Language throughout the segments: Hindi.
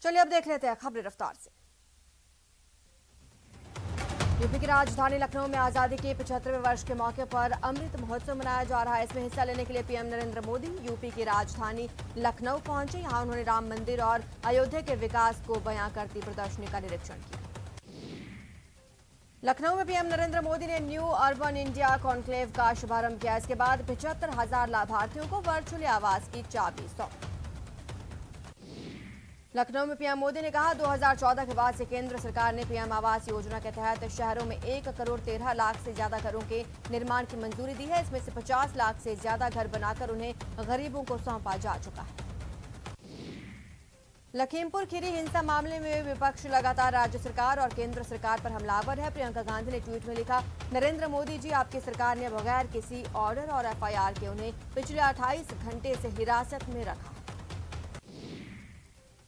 चलिए अब देख लेते हैं खबरें रफ्तार से। यूपी की राजधानी लखनऊ में आजादी के 75वें वर्ष के मौके पर अमृत महोत्सव मनाया जा रहा है। इसमें हिस्सा लेने के लिए पीएम नरेंद्र मोदी यूपी की राजधानी लखनऊ पहुंचे। यहां उन्होंने राम मंदिर और अयोध्या के विकास को बयां करती प्रदर्शनी का निरीक्षण किया। लखनऊ में पीएम नरेंद्र मोदी ने न्यू अर्बन इंडिया कॉन्क्लेव का शुभारंभ किया। इसके बाद 75,000 लाभार्थियों को वर्चुअली आवास की चाबी सौंपी। लखनऊ में पीएम मोदी ने कहा 2014 के बाद से केंद्र सरकार ने पीएम आवास योजना के तहत शहरों में 1 करोड़ 13 लाख से ज्यादा घरों के निर्माण की मंजूरी दी है। इसमें से 50 लाख से ज्यादा घर बनाकर उन्हें गरीबों को सौंपा जा चुका है। लखीमपुर खीरी हिंसा मामले में विपक्ष लगातार राज्य सरकार और केंद्र सरकार पर हमलावर है। प्रियंका गांधी ने ट्वीट में लिखा, नरेंद्र मोदी जी, आपकी सरकार ने बगैर किसी ऑर्डर और एफआईआर के उन्हें पिछले 28 घंटे से हिरासत में रखा।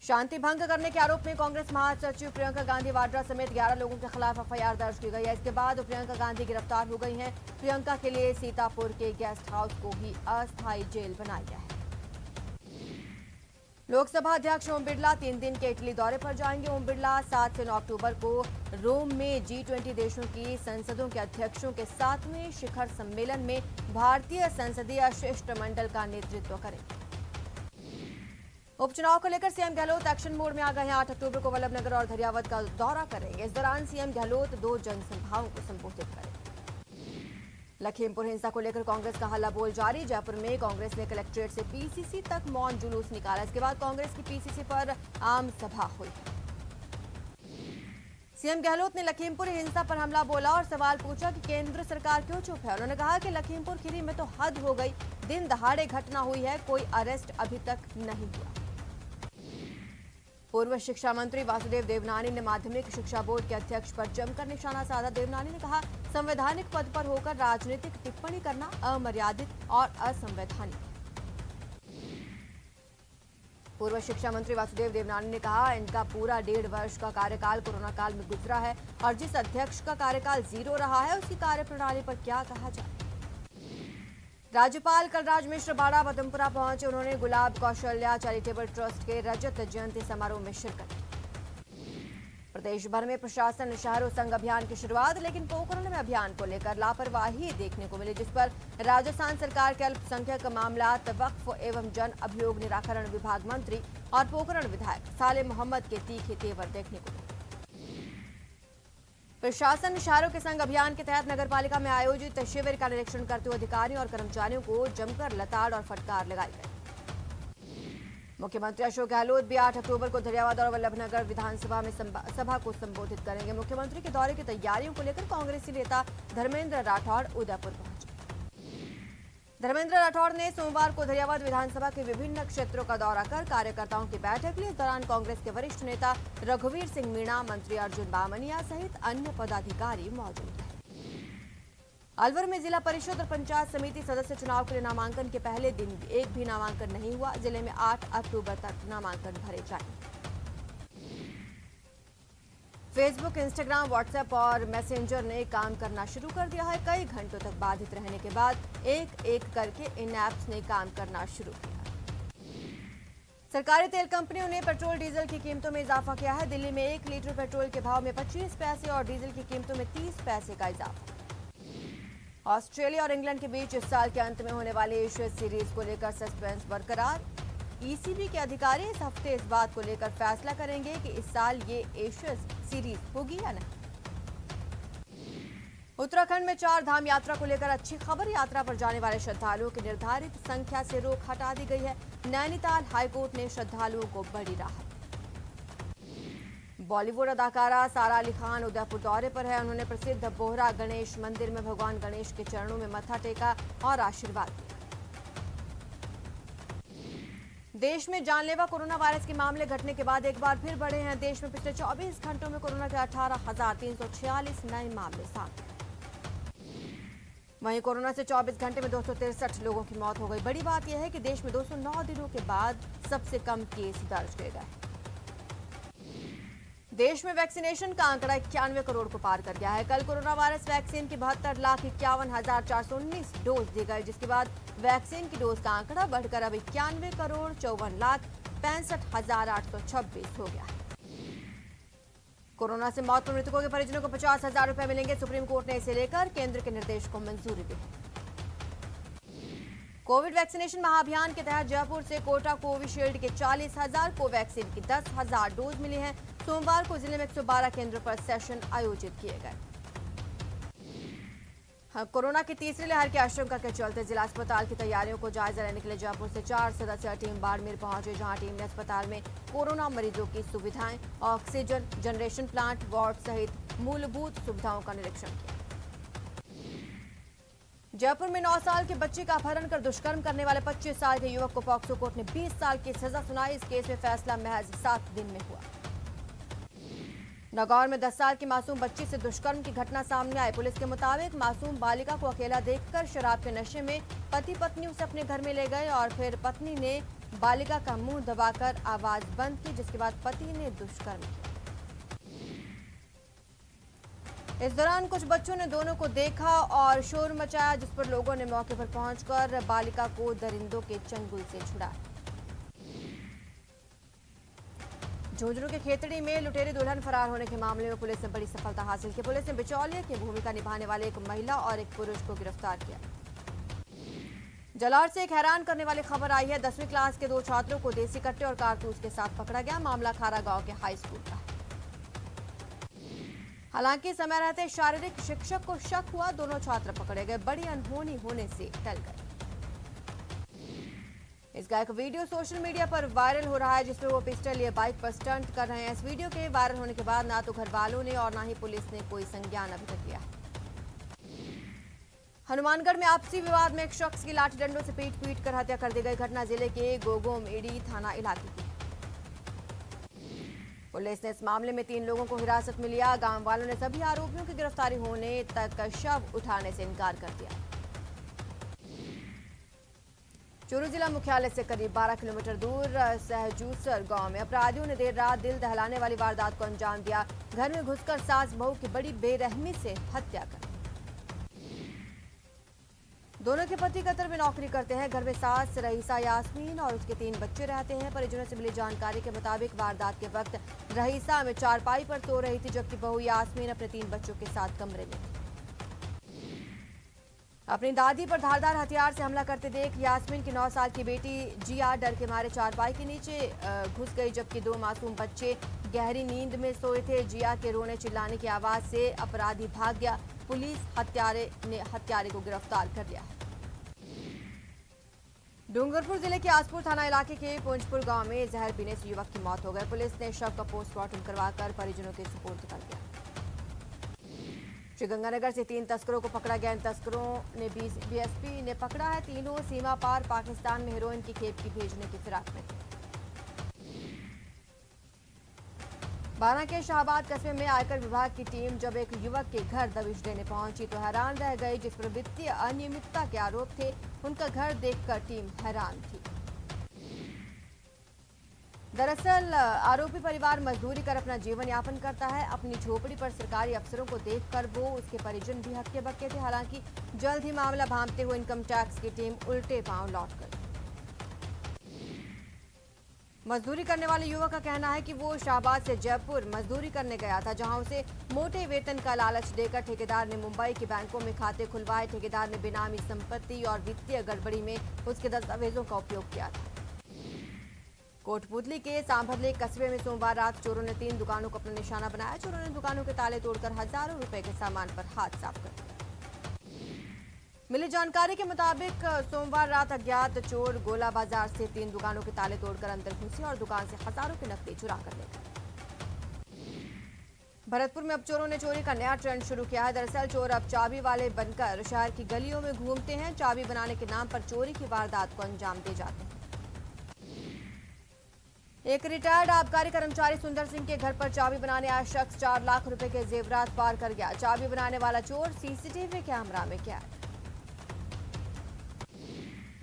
शांति भंग करने के आरोप में कांग्रेस महासचिव प्रियंका गांधी वाड्रा समेत 11 लोगों के खिलाफ एफआईआर दर्ज की गई है। इसके बाद प्रियंका गांधी गिरफ्तार हो गई हैं। प्रियंका के लिए सीतापुर के गेस्ट हाउस को ही अस्थायी जेल बनाया गया है। लोकसभा अध्यक्ष ओम बिरला 3 दिन के इटली दौरे पर जाएंगे। ओम बिरला 7 से 9 अक्टूबर को रोम में G20 देशों की संसदों के अध्यक्षों के 7वें शिखर सम्मेलन में भारतीय संसदीय शिष्टमंडल का नेतृत्व करेंगे। उपचुनाव को लेकर सीएम गहलोत एक्शन मोड में आ गए हैं। 8 अक्टूबर को वल्लभनगर और धरियावद का दौरा करेंगे। इस दौरान सीएम गहलोत 2 जनसभाओं को संबोधित करेंगे। लखीमपुर हिंसा को लेकर कांग्रेस का हल्ला बोल जारी। जयपुर में कांग्रेस ने कलेक्ट्रेट से पीसीसी तक मौन जुलूस निकाला। इसके बाद कांग्रेस की पीसीसी पर आम सभा हुई। सीएम गहलोत ने लखीमपुर हिंसा पर हमला बोला और सवाल पूछा कि केंद्र सरकार क्यों चुप है। उन्होंने कहा कि लखीमपुर खीरी में तो हद हो गई, दिन दहाड़े घटना हुई है, कोई अरेस्ट अभी तक नहीं हुआ। पूर्व शिक्षा मंत्री वासुदेव देवनानी ने माध्यमिक शिक्षा बोर्ड के अध्यक्ष पर जमकर निशाना साधा। देवनानी ने कहा, संवैधानिक पद पर होकर राजनीतिक टिप्पणी करना अमर्यादित और असंवैधानिक। पूर्व शिक्षा मंत्री वासुदेव देवनानी ने कहा, इनका पूरा 1.5 वर्ष का कार्यकाल कोरोना काल में गुजरा है और जिस अध्यक्ष का कार्यकाल 0 रहा है उसकी कार्यप्रणाली पर क्या कहा जाए। राज्यपाल कलराज मिश्र बाड़ा पदमपुरा पहुंचे। उन्होंने गुलाब कौशल्या चैरिटेबल ट्रस्ट के रजत जयंती समारोह में शिरकत की। प्रदेश भर में प्रशासन शहरों संग अभियान की शुरुआत, लेकिन पोखरण में अभियान को लेकर लापरवाही देखने को मिली, जिस पर राजस्थान सरकार के अल्पसंख्यक मामलात, वक्फ एवं जन अभियोग निराकरण विभाग मंत्री और पोखरण विधायक सालेह मोहम्मद के तीखे तेवर देखने को मिले। प्रशासन शहरों के संग अभियान के तहत नगरपालिका में आयोजित शिविर का निरीक्षण करते हुए अधिकारियों और कर्मचारियों को जमकर लताड़ और फटकार लगाई गई। मुख्यमंत्री अशोक गहलोत भी 8 अक्टूबर को धरियावद और वल्लभनगर विधानसभा में सभा को संबोधित करेंगे। मुख्यमंत्री के दौरे की तैयारियों को लेकर कांग्रेसी नेता धर्मेंद्र राठौड़ उदयपुर पहुंचे। धर्मेंद्र राठौड़ ने सोमवार को धरियावद विधानसभा के विभिन्न क्षेत्रों का दौरा कर कार्यकर्ताओं की बैठक ली। इस दौरान कांग्रेस के वरिष्ठ नेता रघुवीर सिंह मीणा, मंत्री अर्जुन बामनिया सहित अन्य पदाधिकारी मौजूद रहे। अलवर में जिला परिषद और पंचायत समिति सदस्य चुनाव के लिए नामांकन के पहले दिन एक भी नामांकन नहीं हुआ। जिले में 8 अक्टूबर तक नामांकन भरे जाएंगे। फेसबुक, इंस्टाग्राम, व्हाट्सएप और मैसेंजर ने काम करना शुरू कर दिया है। कई घंटों तक बाधित रहने के बाद एक एक करके इन ऐप्स ने काम करना शुरू किया। सरकारी तेल कंपनियों ने पेट्रोल डीजल की कीमतों में इजाफा किया है। दिल्ली में 1 लीटर पेट्रोल के भाव में 25 पैसे और डीजल की कीमतों में 30 पैसे का इजाफा। ऑस्ट्रेलिया और इंग्लैंड के बीच इस साल के अंत में होने वाली एशियन सीरीज को लेकर सस्पेंस बरकरार। ईसीबी के अधिकारी इस हफ्ते इस बात को लेकर फैसला करेंगे कि इस साल ये एशियन सीरीज होगी या नहीं। उत्तराखंड में 4 धाम यात्रा को लेकर अच्छी खबर। यात्रा पर जाने वाले श्रद्धालुओं की निर्धारित संख्या से रोक हटा दी गई है। नैनीताल हाईकोर्ट ने श्रद्धालुओं को बड़ी राहत। बॉलीवुड अदाकारा सारा अली खान उदयपुर दौरे पर है। उन्होंने प्रसिद्ध बोहरा गणेश मंदिर में भगवान गणेश के चरणों में मत्था टेका और आशीर्वाद दिया। देश में जानलेवा कोरोना वायरस के मामले घटने के बाद एक बार फिर बढ़े हैं। देश में पिछले 24 घंटों में कोरोना के 18,346 नए मामले सामने। वहीं कोरोना से 24 घंटे में 263 लोगों की मौत हो गई। बड़ी बात यह है कि देश में 209 दिनों के बाद सबसे कम केस दर्ज किए गए। देश में वैक्सीनेशन का आंकड़ा 91 करोड़ को पार कर गया है। कल कोरोना वायरस वैक्सीन की 72,51,419 डोज दी गई, जिसके बाद वैक्सीन की डोज का आंकड़ा बढ़कर अब 91 करोड़ 54 लाख 65,826 हो गया है। कोरोना से मौत पर मृतकों के परिजनों को 50,000 रुपए मिलेंगे। सुप्रीम कोर्ट ने इसे लेकर केंद्र के निर्देश को मंजूरी दी है। कोविड वैक्सीनेशन महाअभियान के तहत जयपुर से कोटा कोविशील्ड के 40,000, कोवैक्सीन की 10,000 डोज मिली हैं। सोमवार को जिले में 112 केंद्रों पर सेशन आयोजित किए गए। कोरोना की तीसरी लहर की आशंका के चलते जिला अस्पताल की तैयारियों को जायजा लेने के लिए जयपुर से 4 सदस्यीय टीम बाड़मेर पहुंची, जहां टीम ने अस्पताल में कोरोना मरीजों की सुविधाएं, ऑक्सीजन जनरेशन प्लांट, वार्ड सहित मूलभूत सुविधाओं का निरीक्षण किया। जयपुर में 9 साल के बच्चे का अपहरण कर दुष्कर्म करने वाले 25 साल के युवक को पॉक्सो कोर्ट ने 20 साल की सजा सुनाई। इस केस में फैसला महज 7 दिन में हुआ। नागौर में 10 साल की मासूम बच्ची से दुष्कर्म की घटना सामने आई। पुलिस के मुताबिक मासूम बालिका को अकेला देखकर शराब के नशे में पति पत्नी उसे अपने घर में ले गए और फिर पत्नी ने बालिका का मुंह दबाकर आवाज बंद की, जिसके बाद पति ने दुष्कर्म किया। इस दौरान कुछ बच्चों ने दोनों को देखा और शोर मचाया, जिस पर लोगों ने मौके पर पहुंचकर बालिका को दरिंदों के चंगुल से छुड़ाया। झुंझुनू के खेतड़ी में लुटेरी दुल्हन फरार होने के मामले में पुलिस ने बड़ी सफलता हासिल की। पुलिस ने बिचौलिए की भूमिका निभाने वाले एक महिला और एक पुरुष को गिरफ्तार किया। जलार से एक हैरान करने वाली खबर आई है। 10वीं क्लास के 2 छात्रों को देसी कट्टे और कारतूस के साथ पकड़ा गया। मामला खारा गांव के हाई स्कूल का है। हालांकि समय रहते शारीरिक शिक्षक को शक हुआ, दोनों छात्र पकड़े गए। बड़ी अनहोनी होने से टल गए। इसका एक वीडियो सोशल मीडिया पर वायरल हो रहा है, जिसमें वो पिस्टल लिए बाइक पर स्टंट कर रहे हैं। इस वीडियो के वायरल होने के बाद ना तो घर वालों ने और ना ही पुलिस ने कोई संज्ञान अभी तक लिया है। हनुमानगढ़ में आपसी विवाद में एक शख्स की लाठी डंडों से पीट कर हत्या कर दी गई। घटना जिले के गोगोमेड़ी थाना इलाके की। पुलिस ने इस मामले में 3 लोगों को हिरासत में लिया। गांव वालों ने सभी आरोपियों की गिरफ्तारी होने तक शव उठाने से इनकार कर दिया। चूरू जिला मुख्यालय से करीब 12 किलोमीटर दूर सहजूसर गांव में अपराधियों ने देर रात दिल दहलाने वाली वारदात को अंजाम दिया। घर में घुसकर सास बहू की बड़ी बेरहमी से हत्या कर। दोनों के पति कतर में नौकरी करते हैं। घर में सास रईसा यास्मीन और उसके 3 बच्चे रहते हैं। परिजनों से मिली जानकारी के मुताबिक वारदात के वक्त रईसा में चारपाई पर सो रही थी, जबकि बहू यास्मीन अपने 3 बच्चों के साथ कमरे में। अपनी दादी पर धारदार हथियार से हमला करते देख यास्मीन की 9 साल की बेटी जिया डर के मारे चारपाई के नीचे घुस गई, जबकि 2 मासूम बच्चे गहरी नींद में सोए थे। जिया के रोने चिल्लाने की आवाज से अपराधी भाग गया। पुलिस हत्यारे को गिरफ्तार कर लिया है। डूंगरपुर जिले के आसपुर थाना इलाके के पुंजपुर गांव में जहर पीने से युवक की मौत हो गई। पुलिस ने शव का पोस्टमार्टम करवाकर परिजनों के सुपुर्द कर दिया। श्रीगंगानगर से 3 तस्करों को पकड़ा गया। इन तस्करों ने बीएसपी ने पकड़ा है। तीनों सीमा पार पाकिस्तान में हेरोइन की खेप की भेजने की फिराक में थे। बारां के शाहबाद कस्बे में आयकर विभाग की टीम जब एक युवक के घर दबिश देने पहुंची तो हैरान रह गई, जिस पर वित्तीय अनियमितता के आरोप थे। उनका घर देखकर टीम हैरान थी। दरअसल आरोपी परिवार मजदूरी कर अपना जीवन यापन करता है। अपनी झोपड़ी पर सरकारी अफसरों को देखकर वो उसके परिजन भी हक्के बक्के थे। हालांकि जल्द ही मामला भांपते हुए इनकम टैक्स की टीम उल्टे पांव लौट गई। मजदूरी करने वाले युवक का कहना है कि वो शाहबाद से जयपुर मजदूरी करने गया था, जहां उसे मोटे वेतन का लालच देकर ठेकेदार ने मुंबई के बैंकों में खाते खुलवाए। ठेकेदार ने बेनामी संपत्ति और वित्तीय गड़बड़ी में उसके दस्तावेजों का उपयोग किया था। कोटपुतली के सांभरलेक कस्बे में सोमवार रात चोरों ने 3 दुकानों को अपना निशाना बनाया। चोरों ने दुकानों के ताले तोड़कर हजारों रुपए के सामान पर हाथ साफ कर दिया। मिली जानकारी के मुताबिक सोमवार रात अज्ञात चोर गोला बाजार से 3 दुकानों के ताले तोड़कर अंदर घुसे और दुकान से हजारों की नकदी चुरा कर ले गए। भरतपुर में अब चोरों ने चोरी का नया ट्रेंड शुरू किया है। दरअसल चोर अब चाबी वाले बनकर शहर की गलियों में घूमते हैं। चाबी बनाने के नाम पर चोरी की वारदात को अंजाम दे जाते हैं। एक रिटायर्ड आबकारी कर्मचारी सुंदर सिंह के घर पर चाबी बनाने आया शख्स 4 लाख रुपए के जेवरात पार कर गया। चाबी बनाने वाला चोर सीसीटीवी कैमरा में कैद।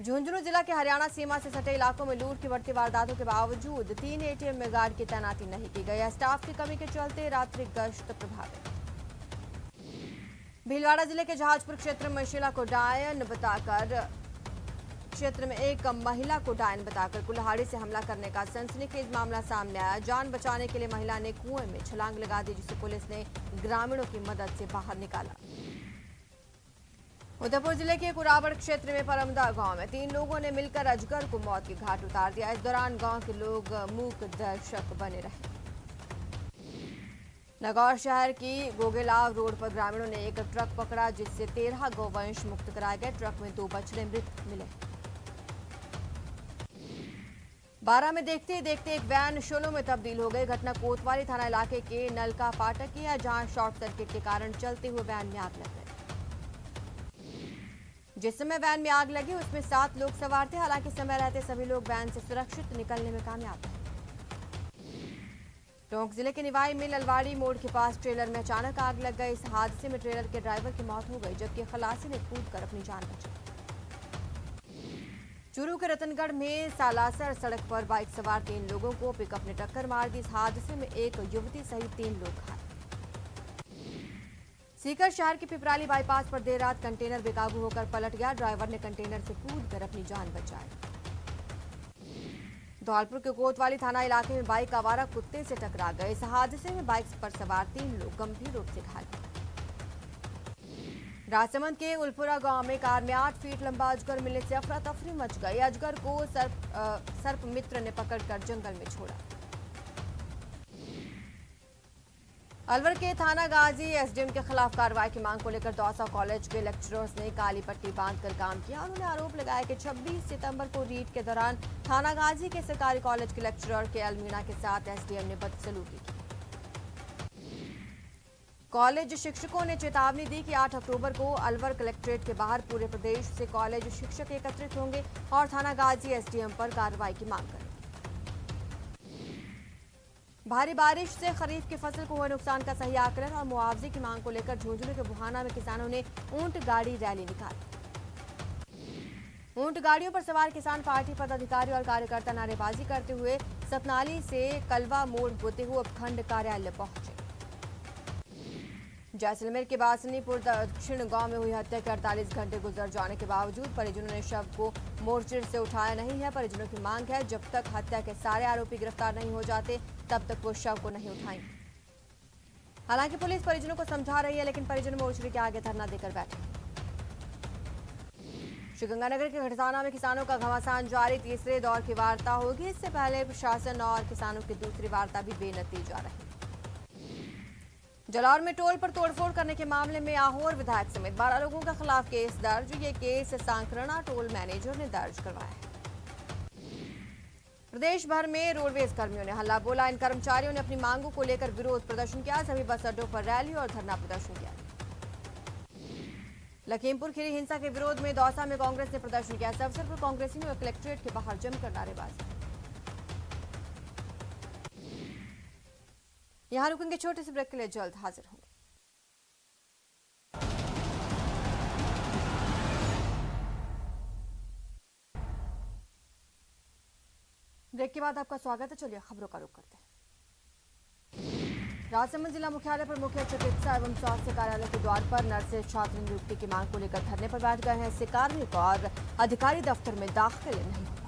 झुंझुनू जिला के हरियाणा सीमा से सटे इलाकों में लूट की बढ़ती वारदातों के बावजूद 3 एटीएम में गार्ड की तैनाती नहीं की गई है। स्टाफ की कमी के चलते रात्रि गश्त प्रभावित। भीलवाड़ा जिले के जहाजपुर क्षेत्र में महिला को डायन बताकर क्षेत्र में एक महिला को डायन बताकर कुल्हाड़ी से हमला करने का सनसनीखेज मामला सामने आया। जान बचाने के लिए महिला ने कुएं में छलांग लगा दी, जिसे पुलिस ने ग्रामीणों की मदद से बाहर निकाला। उदयपुर जिले के कुराबड़ क्षेत्र में परमदा गांव में 3 लोगों ने मिलकर अजगर को मौत के घाट उतार दिया। इस दौरान गांव के लोग मूक दर्शक बने रहे। नागौर शहर की गोगेलाव रोड पर ग्रामीणों ने एक ट्रक पकड़ा, जिससे 13 गौवंश मुक्त कराए गए। ट्रक में 2 बछड़े मृत मिले। 12 में देखते ही देखते एक वैन शोलों में तब्दील हो गई। घटना कोतवाली थाना इलाके के नलका फाटक की है, जहां शॉर्ट सर्किट के कारण चलते हुए वैन में आग लग गई। जिस समय वैन में आग लगी उसमें 7 लोग सवार थे। हालांकि समय रहते सभी लोग वैन से सुरक्षित निकलने में कामयाब रहे। टोंक जिले के निवाई में ललवाड़ी मोड़ के पास ट्रेलर में अचानक आग लग गई। इस हादसे में ट्रेलर के ड्राइवर की मौत हो गई, जबकि खलासी ने कूदकर अपनी जान बचाई। चूरू के रतनगढ़ में सालासर सड़क पर बाइक सवार 3 लोगों को पिकअप ने टक्कर मार दी। इस हादसे में एक युवती सहित 3 लोग घायल। सीकर शहर के पिपराली बाईपास पर देर रात कंटेनर बेकाबू होकर पलट गया। ड्राइवर ने कंटेनर से कूदकर अपनी जान बचाई। धौलपुर के कोतवाली थाना इलाके में बाइक आवारा कुत्ते से टकरा गए। इस हादसे में बाइक पर सवार 3 लोग गंभीर रूप से घायल हुए। राजसमंद के उलपुरा गांव में कार में 8 फीट लंबा अजगर मिलने से अफरा तफरी मच गई। अजगर को सर्प मित्र ने पकड़कर जंगल में छोड़ा। अलवर के थाना गाजी एसडीएम के खिलाफ कार्रवाई की मांग को लेकर दौसा कॉलेज के लेक्चरर्स ने काली पट्टी बांधकर काम किया। उन्होंने आरोप लगाया कि 26 सितंबर को रीट के दौरान थाना गाजी के सरकारी कॉलेज के लेक्चरर के अलमीना के साथ एसडीएम ने बदसलूकी की। कॉलेज शिक्षकों ने चेतावनी दी कि 8 अक्टूबर को अलवर कलेक्ट्रेट के बाहर पूरे प्रदेश से कॉलेज शिक्षक एकत्रित होंगे और थाना गाजी एसडीएम पर कार्रवाई की मांग करेंगे। भारी बारिश से खरीफ की फसल को हुए नुकसान का सही आकलन और मुआवजे की मांग को लेकर झुंझुनू के बुहाना में किसानों ने ऊंट गाड़ी रैली निकाली। ऊंट गाड़ियों पर सवार किसान पार्टी पदाधिकारी और कार्यकर्ता नारेबाजी करते हुए सतनाली से कलवा मोड़ होते हुए उपखंड कार्यालय पहुंचे। जैसलमेर के बासनीपुर दक्षिण गांव में हुई हत्या के 48 घंटे गुजर जाने के बावजूद परिजनों ने शव को मोर्चे से उठाया नहीं है। परिजनों की मांग है, जब तक हत्या के सारे आरोपी गिरफ्तार नहीं हो जाते तब तक वो शव को नहीं उठाएंगे। हालांकि पुलिस परिजनों को समझा रही है, लेकिन परिजन मोर्चे के आगे धरना देकर बैठे। श्रीगंगानगर के घड़साना में किसानों का घमासान जारी। तीसरे दौर की वार्ता होगी। इससे पहले प्रशासन और किसानों की दूसरी वार्ता भी बेनतीजा रही। जलौर में टोल पर तोड़फोड़ करने के मामले में आहोर विधायक समेत 12 लोगों के खिलाफ केस दर्ज। ये केस सांकरणा टोल मैनेजर ने दर्ज करवाया है। प्रदेश भर में रोडवेज कर्मियों ने हल्ला बोला। इन कर्मचारियों ने अपनी मांगों को लेकर विरोध प्रदर्शन किया। सभी बस अड्डों पर रैली और धरना प्रदर्शन किया। लखीमपुर खीरी हिंसा के विरोध में दौसा में कांग्रेस ने प्रदर्शन किया। इस अवसर पर कांग्रेसियों ने कलेक्ट्रेट के बाहर जमकर नारेबाजी। यहां रुकेंगे, छोटे से ब्रेक के लिए जल्द हाजिर होंगे। ब्रेक के बाद आपका स्वागत है। चलिए खबरों का रुख करते हैं। राजसमंद जिला मुख्यालय पर मुख्य चिकित्सा एवं स्वास्थ्य कार्यालय के द्वार पर नर्सें छात्र नियुक्ति की मांग को लेकर धरने पर बैठ गए हैं। इससे कार्मिक और अधिकारी दफ्तर में दाखिल नहीं हो पाए।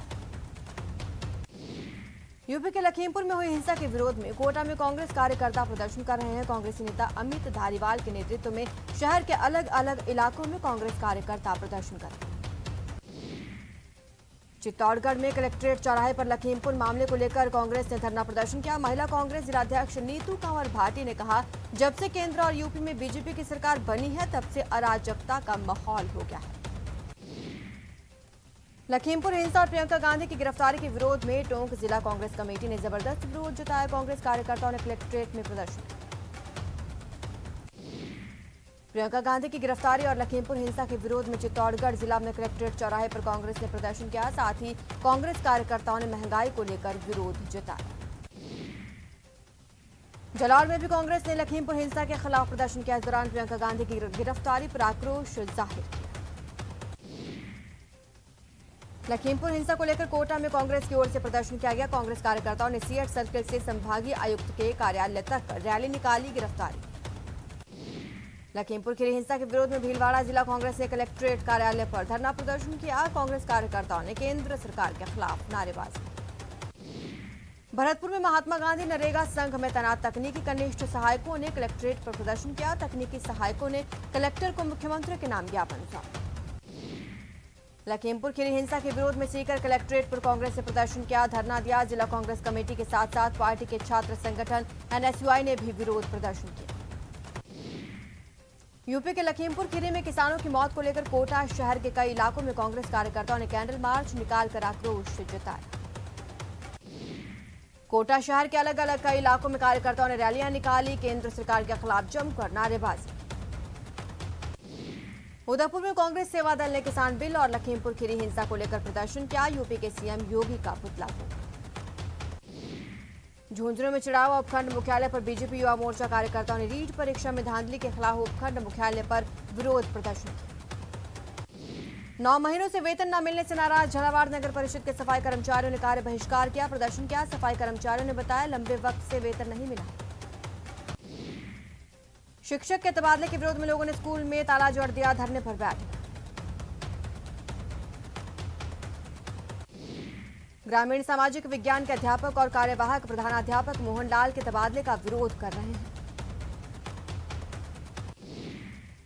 यूपी के लखीमपुर में हुई हिंसा के विरोध में कोटा में कांग्रेस कार्यकर्ता प्रदर्शन कर रहे हैं। कांग्रेसी नेता अमित धारीवाल के नेतृत्व में शहर के अलग अलग इलाकों में कांग्रेस कार्यकर्ता प्रदर्शन कर रहे हैं। चित्तौड़गढ़ में कलेक्ट्रेट चौराहे पर लखीमपुर मामले को लेकर कांग्रेस ने धरना प्रदर्शन किया। महिला कांग्रेस जिलाध्यक्ष नीतू कंवर भाटी ने कहा, जब से केंद्र और यूपी में बीजेपी की सरकार बनी है तब से अराजकता का माहौल हो गया है। लखीमपुर हिंसा और प्रियंका गांधी की गिरफ्तारी के विरोध में टोंक जिला कांग्रेस कमेटी ने जबरदस्त विरोध जताया। कांग्रेस कार्यकर्ताओं ने कलेक्ट्रेट में प्रदर्शन किया। प्रियंका गांधी की गिरफ्तारी और लखीमपुर हिंसा के विरोध में चित्तौड़गढ़ जिला में कलेक्ट्रेट चौराहे पर कांग्रेस ने प्रदर्शन किया। साथ ही कांग्रेस कार्यकर्ताओं ने महंगाई को लेकर विरोध जताया। जलौर में भी कांग्रेस ने लखीमपुर हिंसा के खिलाफ प्रदर्शन किया। इस दौरान प्रियंका गांधी की गिरफ्तारी पर आक्रोश जाहिर किया। लखीमपुर हिंसा को लेकर कोटा में कांग्रेस की ओर से प्रदर्शन किया गया। कांग्रेस कार्यकर्ताओं ने सीएट सर्किल से संभागीय आयुक्त के कार्यालय तक रैली निकाली। गिरफ्तारी लखीमपुर खीरी हिंसा के विरोध में भीलवाड़ा जिला कांग्रेस ने कलेक्ट्रेट कार्यालय पर धरना प्रदर्शन किया। कांग्रेस कार्यकर्ताओं ने केंद्र सरकार के खिलाफ नारेबाजी। भरतपुर में महात्मा गांधी नरेगा संघ में तैनात तकनीकी कनिष्ठ सहायकों ने कलेक्ट्रेट पर प्रदर्शन किया। तकनीकी सहायकों ने कलेक्टर को मुख्यमंत्री के नाम ज्ञापन सौंपा। लखीमपुर खीरी हिंसा के विरोध में सीकर कलेक्ट्रेट पर कांग्रेस ने प्रदर्शन किया, धरना दिया। जिला कांग्रेस कमेटी के साथ साथ पार्टी के छात्र संगठन एनएसयूआई ने भी विरोध प्रदर्शन किया। यूपी के लखीमपुर खीरी में किसानों की मौत को लेकर कोटा शहर के कई इलाकों में कांग्रेस कार्यकर्ताओं ने कैंडल मार्च निकालकर आक्रोश जताया। कोटा शहर के अलग अलग कई इलाकों में कार्यकर्ताओं ने रैलियां निकाली, केंद्र सरकार के खिलाफ जमकर नारेबाजी। उदयपुर में कांग्रेस सेवा दल ने किसान बिल और लखीमपुर खीरी हिंसा को लेकर प्रदर्शन किया। यूपी के सीएम योगी का पुतला फूंका। झुंझुनू में चिड़ावा उपखंड मुख्यालय पर बीजेपी युवा मोर्चा कार्यकर्ताओं ने रीट परीक्षा में धांधली के खिलाफ उपखंड मुख्यालय पर विरोध प्रदर्शन किया। 9 महीनों से वेतन न मिलने से नाराज झालावाड़ नगर परिषद के सफाई कर्मचारियों ने कार्य बहिष्कार किया, प्रदर्शन किया। सफाई कर्मचारियों ने बताया लंबे वक्त से वेतन नहीं मिला। शिक्षक के तबादले के विरोध में लोगों ने स्कूल में ताला जोड़ दिया, धरने पर बैठे। ग्रामीण सामाजिक विज्ञान के अध्यापक और कार्यवाहक प्रधानाध्यापक मोहनलाल के तबादले का विरोध कर रहे हैं।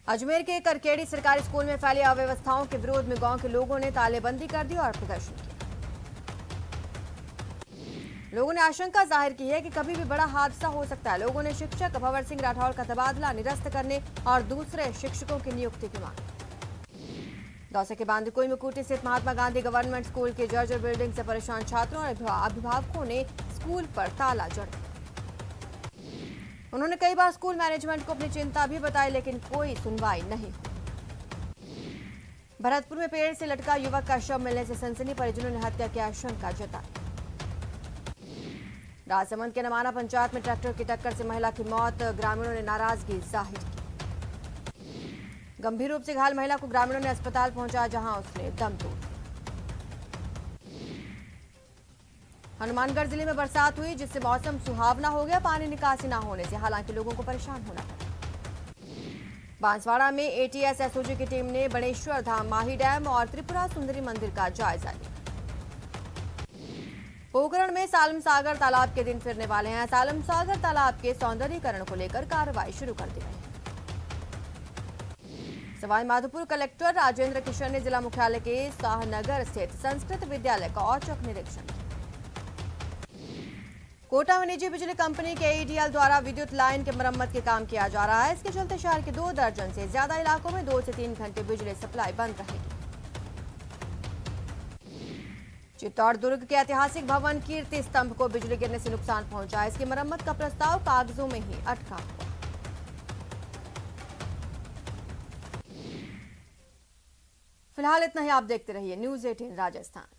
अजमेर के करकेड़ी सरकारी स्कूल में फैली अव्यवस्थाओं के विरोध में गांव के लोगों ने तालेबंदी कर दी और प्रदर्शन किया। लोगों ने आशंका जाहिर की है कि कभी भी बड़ा हादसा हो सकता है। लोगों ने शिक्षक भंवर सिंह राठौर का तबादला निरस्त करने और दूसरे शिक्षकों की नियुक्ति की मांग। दौसा के बांदीकुई में कुटी स्थित महात्मा गांधी गवर्नमेंट स्कूल के जर्जर बिल्डिंग से परेशान छात्रों और अभिभावकों ने स्कूल पर ताला जड़ दिया। उन्होंने कई बार स्कूल मैनेजमेंट को अपनी चिंता भी बताई, लेकिन कोई सुनवाई नहीं हुई। भरतपुर में पेड़ से लटका युवक का शव मिलने से सनसनी, परिजनों ने हत्या की आशंका जताई। राजसमंद के नमाना पंचायत में ट्रैक्टर की टक्कर से महिला की मौत, ग्रामीणों ने नाराजगी जाहिर की। गंभीर रूप से घायल महिला को ग्रामीणों ने अस्पताल पहुंचाया, जहां उसने दम तोड़ दिया। हनुमानगढ़ जिले में बरसात हुई, जिससे मौसम सुहावना हो गया। पानी निकासी न होने से हालांकि लोगों को परेशान होना पड़ा। बांसवाड़ा में एटीएस एसओजी की टीम ने बनेश्वर धाम, माही डैम और त्रिपुरा सुंदरी मंदिर का जायजा लिया। पोखरण में सालम सागर तालाब के दिन फिरने वाले हैं। सालम सागर तालाब के सौंदर्यीकरण को लेकर कार्रवाई शुरू कर दी गई है। सवाई माधोपुर कलेक्टर राजेंद्र किशन ने जिला मुख्यालय के शाहनगर स्थित संस्कृत विद्यालय का औचक निरीक्षण किया। कोटा में निजी बिजली कंपनी के एईडीएल द्वारा विद्युत लाइन के मरम्मत के काम किया जा रहा है। इसके चलते शहर के 2 दर्जन से ज्यादा इलाकों में 2 से 3 घंटे बिजली सप्लाई बंद रहेगी। चित्तौड़ दुर्ग के ऐतिहासिक भवन कीर्ति स्तंभ को बिजली गिरने से नुकसान पहुंचा। इसकी मरम्मत का प्रस्ताव कागजों में ही अटका हुआ। फिलहाल इतना ही। आप देखते रहिए न्यूज़ 18 राजस्थान।